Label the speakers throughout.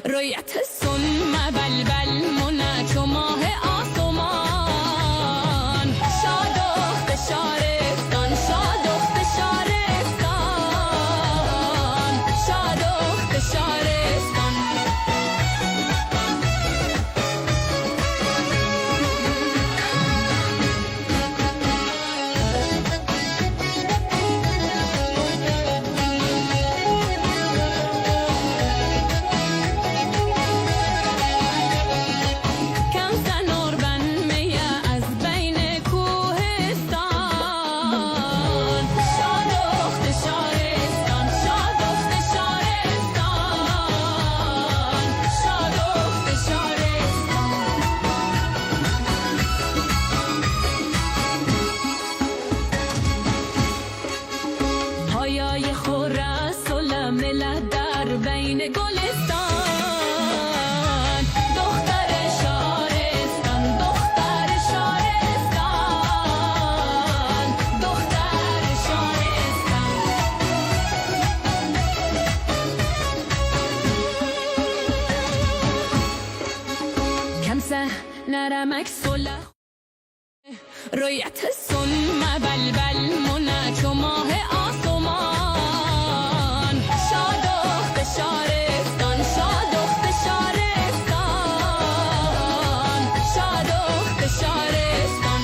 Speaker 1: رویت سن بلبل منه چو ماه آسمان. شادخت شارستان شادخت شارستان شادخت شارستان. پایای خور سلم در بین گلستان. دختر شارستان دختر شارستان دختر شارستان. کمسه نرمک سله رویت سن بلبل منه چو ماه آسمان. شادخت شارستان شادخت شارستان شادخت شارستان.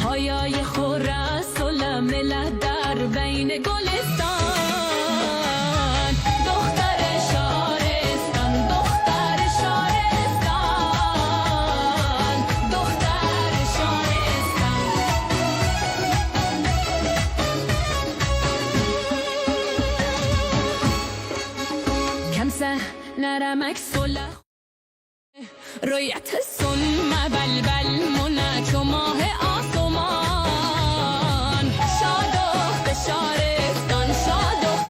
Speaker 1: پایای خور سلم در بین گلستان. دختر شارستان دختر شارستان دختر شارستان. کمسه نرمک سله رویت سن بلبل منه